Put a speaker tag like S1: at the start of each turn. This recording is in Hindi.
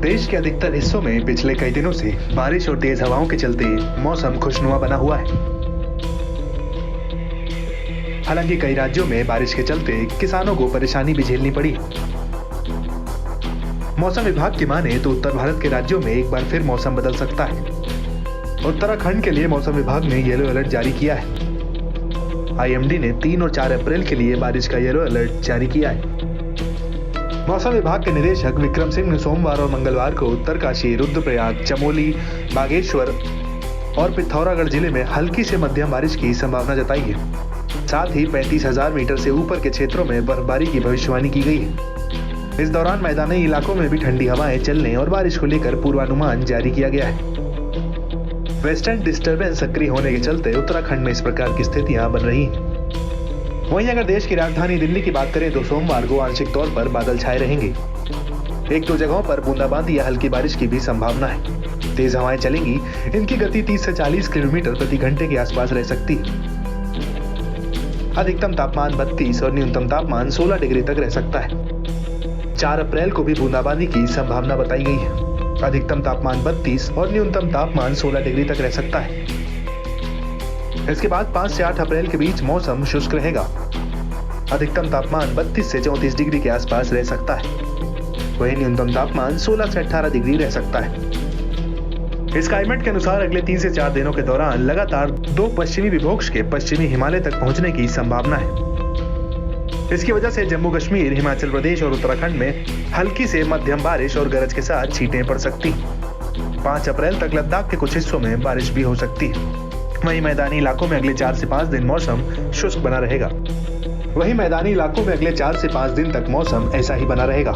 S1: देश के अधिकतर हिस्सों में पिछले कई दिनों से बारिश और तेज हवाओं के चलते मौसम खुशनुमा बना हुआ है। हालांकि कई राज्यों में बारिश के चलते किसानों को परेशानी भी झेलनी पड़ी। मौसम विभाग की माने तो उत्तर भारत के राज्यों में एक बार फिर मौसम बदल सकता है। उत्तराखंड के लिए मौसम विभाग ने येलो अलर्ट जारी किया है। आईएमडी ने 3 और 4 अप्रैल के लिए बारिश का येलो अलर्ट जारी किया है। मौसम विभाग के निदेशक विक्रम सिंह ने सोमवार और मंगलवार को उत्तरकाशी, रुद्रप्रयाग, चमोली, बागेश्वर और पिथौरागढ़ जिले में हल्की से मध्यम बारिश की संभावना जताई है। साथ ही 35,000 मीटर से ऊपर के क्षेत्रों में बर्फबारी की भविष्यवाणी की गई है। इस दौरान मैदानी इलाकों में भी ठंडी हवाएं चलने और बारिश को लेकर पूर्वानुमान जारी किया गया है। वेस्टर्न डिस्टर्बेंस सक्रिय होने के चलते उत्तराखंड में इस प्रकार की स्थितियां बन रही हैं। वहीं अगर देश की राजधानी दिल्ली की बात करें तो सोमवार को आंशिक तौर पर बादल छाए रहेंगे। 1-2 जगहों पर बूंदाबांदी या हल्की बारिश की भी संभावना है। तेज हवाएं चलेंगी। इनकी गति 30 से 40 किलोमीटर प्रति घंटे के आसपास रह सकती है। अधिकतम तापमान 32 और न्यूनतम तापमान 16 डिग्री तक रह सकता है। 4 अप्रैल को भी बूंदाबांदी की संभावना बताई गई है। अधिकतम तापमान 32 और न्यूनतम तापमान 16 डिग्री तक रह सकता है। इसके बाद 5 से 8 अप्रैल के बीच मौसम शुष्क रहेगा। अधिकतम तापमान 32 से 34 डिग्री के आसपास रह सकता है। वहीं न्यूनतम तापमान 16 से 18 डिग्री रह सकता है। स्काईमेट के अनुसार अगले 3 से 4 दिनों के दौरान लगातार 2 पश्चिमी विभोक्ष के पश्चिमी हिमालय तक पहुंचने की संभावना है। इसकी वजह से जम्मू कश्मीर, हिमाचल प्रदेश और उत्तराखंड में हल्की से मध्यम बारिश और गरज के साथ छींटें पड़ सकती। 5 अप्रैल तक लद्दाख के कुछ हिस्सों में बारिश भी हो सकती है। वहीं मैदानी इलाकों में अगले 4 से 5 दिन मौसम शुष्क बना रहेगा। वहीं मैदानी इलाकों में अगले 4 से 5 दिन तक मौसम ऐसा ही बना रहेगा।